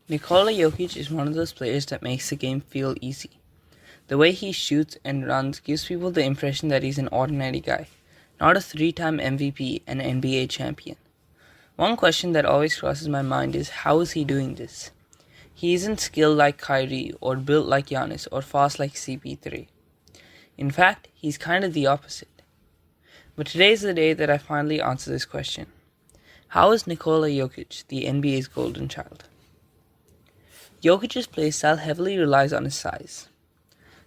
Nikola Jokic is one of those players that makes the game feel easy. The way he shoots and runs gives people the impression that he's an ordinary guy, not a 3-time MVP and NBA champion. One question that always crosses my mind is how is he doing this? He isn't skilled like Kyrie or built like Giannis or fast like CP3. In fact, he's kind of the opposite. But today's the day that I finally answer this question. How is Nikola Jokic the NBA's golden child? Jokic's playstyle heavily relies on his size.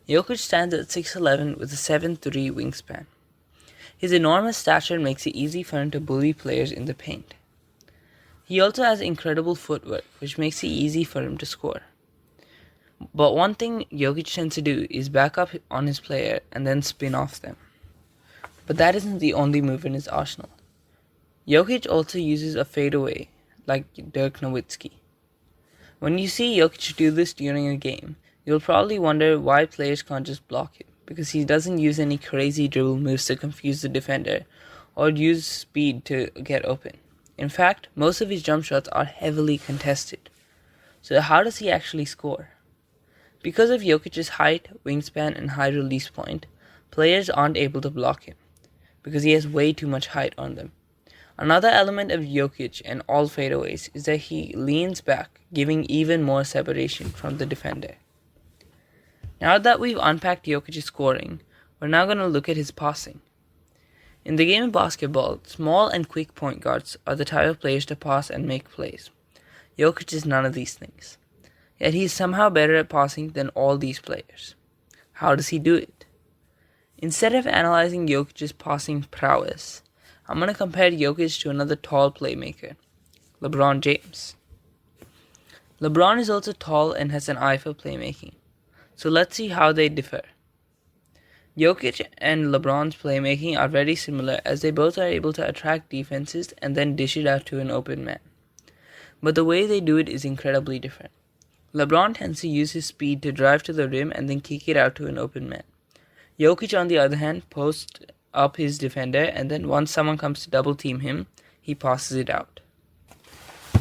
Jokic stands at 6'11 with a 7'3 wingspan. His enormous stature makes it easy for him to bully players in the paint. He also has incredible footwork, which makes it easy for him to score. But one thing Jokic tends to do is back up on his player and then spin off them. But that isn't the only move in his arsenal. Jokic also uses a fadeaway, like Dirk Nowitzki. When you see Jokic do this during a game, you'll probably wonder why players can't just block him, because he doesn't use any crazy dribble moves to confuse the defender, or use speed to get open. In fact, most of his jump shots are heavily contested. So how does he actually score? Because of Jokic's height, wingspan, and high release point, players aren't able to block him, because he has way too much height on them. Another element of Jokic and all fadeaways is that he leans back, giving even more separation from the defender. Now that we've unpacked Jokic's scoring, we're now going to look at his passing. In the game of basketball, small and quick point guards are the type of players to pass and make plays. Jokic is none of these things. Yet he's somehow better at passing than all these players. How does he do it? Instead of analyzing Jokic's passing prowess, I'm going to compare Jokic to another tall playmaker, LeBron James. LeBron is also tall and has an eye for playmaking. So let's see how they differ. Jokic and LeBron's playmaking are very similar as they both are able to attract defenses and then dish it out to an open man. But the way they do it is incredibly different. LeBron tends to use his speed to drive to the rim and then kick it out to an open man. Jokic, on the other hand, posts up his defender, and then once someone comes to double team him, he passes it out.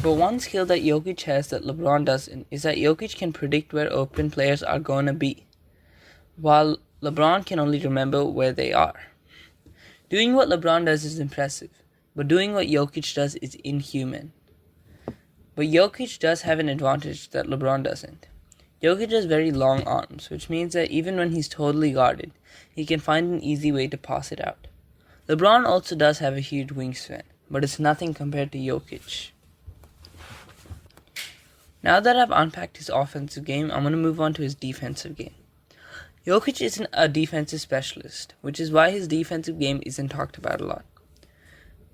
But one skill that Jokic has that LeBron doesn't is that Jokic can predict where open players are going to be, while LeBron can only remember where they are. Doing what LeBron does is impressive, but doing what Jokic does is inhuman. But Jokic does have an advantage that LeBron doesn't. Jokic has very long arms, which means that even when he's totally guarded, he can find an easy way to pass it out. LeBron also does have a huge wingspan, but it's nothing compared to Jokic. Now that I've unpacked his offensive game, I'm going to move on to his defensive game. Jokic isn't a defensive specialist, which is why his defensive game isn't talked about a lot.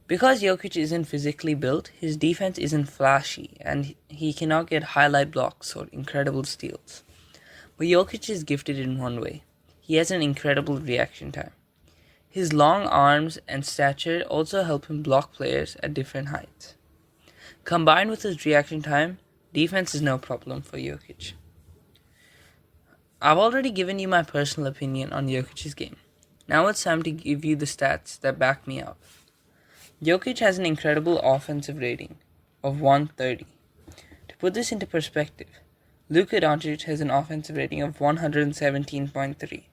Because Jokic isn't physically built, his defense isn't flashy, and he cannot get highlight blocks or incredible steals. But Jokic is gifted in one way. He has an incredible reaction time. His long arms and stature also help him block players at different heights. Combined with his reaction time, defense is no problem for Jokic. I've already given you my personal opinion on Jokic's game. Now it's time to give you the stats that back me up. Jokic has an incredible offensive rating of 130. To put this into perspective, Luka Doncic has an offensive rating of 117.3,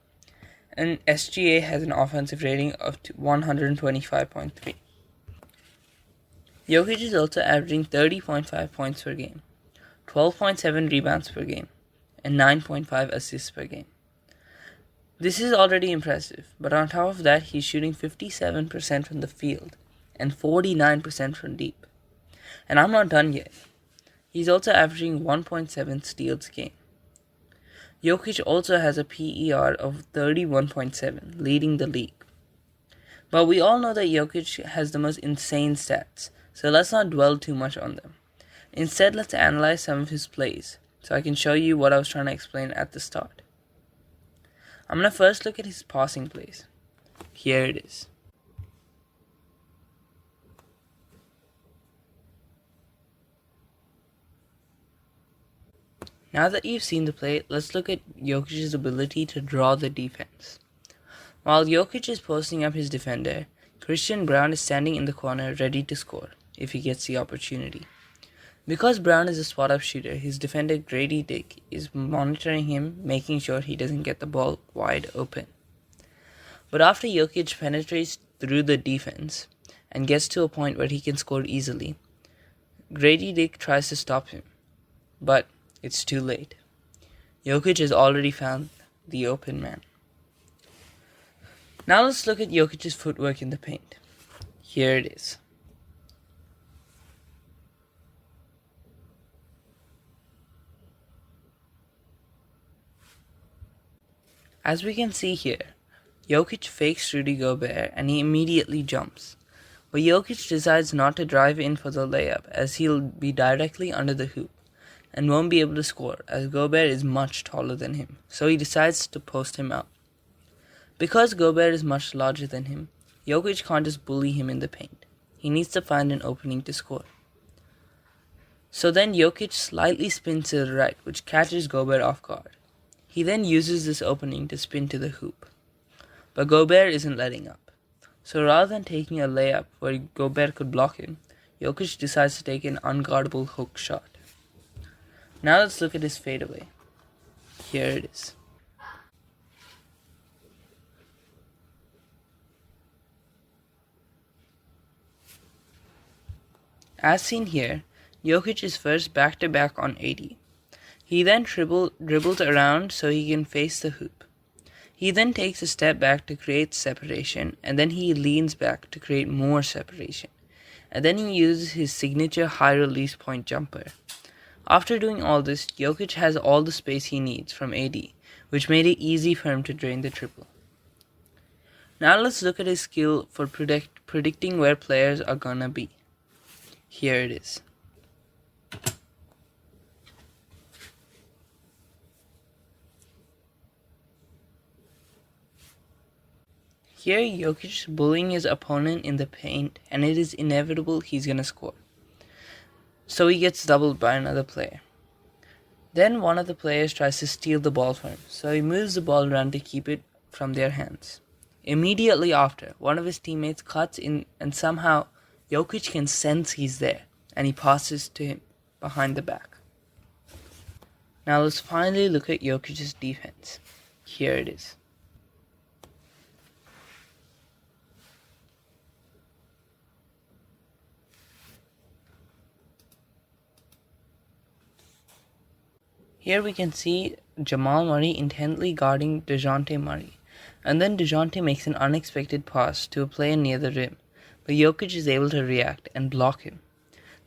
and SGA has an offensive rating of 125.3. Jokic is also averaging 30.5 points per game, 12.7 rebounds per game, and 9.5 assists per game. This is already impressive, but on top of that, he's shooting 57% from the field and 49% from deep. And I'm not done yet. He's also averaging 1.7 steals a game. Jokic also has a PER of 31.7, leading the league. But we all know that Jokic has the most insane stats, so let's not dwell too much on them. Instead, let's analyze some of his plays, so I can show you what I was trying to explain at the start. I'm going to first look at his passing plays. Here it is. Now that you've seen the play, let's look at Jokic's ability to draw the defense. While Jokic is posting up his defender, Christian Braun is standing in the corner ready to score if he gets the opportunity. Because Brown is a spot-up shooter, his defender Grady Dick is monitoring him, making sure he doesn't get the ball wide open. But after Jokic penetrates through the defense and gets to a point where he can score easily, Grady Dick tries to stop him, but it's too late. Jokic has already found the open man. Now let's look at Jokic's footwork in the paint. Here it is. As we can see here, Jokic fakes Rudy Gobert and he immediately jumps. But Jokic decides not to drive in for the layup as he'll be directly under the hoop and won't be able to score as Gobert is much taller than him, so he decides to post him out. Because Gobert is much larger than him, Jokic can't just bully him in the paint. He needs to find an opening to score. So then Jokic slightly spins to the right, which catches Gobert off guard. He then uses this opening to spin to the hoop. But Gobert isn't letting up. So rather than taking a layup where Gobert could block him, Jokic decides to take an unguardable hook shot. Now let's look at his fadeaway. Here it is. As seen here, Jokic is first back-to-back on 80. He then dribbles around so he can face the hoop. He then takes a step back to create separation, and then he leans back to create more separation. And then he uses his signature high-release point jumper. After doing all this, Jokic has all the space he needs from AD, which made it easy for him to drain the triple. Now let's look at his skill for predicting where players are gonna be. Here it is. Here Jokic is bullying his opponent in the paint and it is inevitable he's gonna score. So he gets doubled by another player. Then one of the players tries to steal the ball from him, so he moves the ball around to keep it from their hands. Immediately after, one of his teammates cuts in and somehow Jokic can sense he's there, and he passes to him behind the back. Now let's finally look at Jokic's defense. Here it is. Here we can see Jamal Murray intently guarding DeJounte Murray, and then DeJounte makes an unexpected pass to a player near the rim, but Jokic is able to react and block him.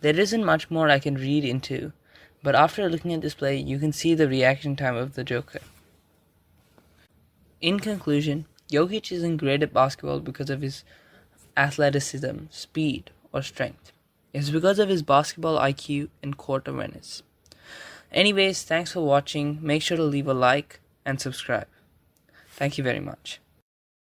There isn't much more I can read into, but after looking at this play, you can see the reaction time of the Joker. In conclusion, Jokic isn't great at basketball because of his athleticism, speed, or strength. It's because of his basketball IQ and court awareness. Anyways, thanks for watching. Make sure to leave a like and subscribe. Thank you very much.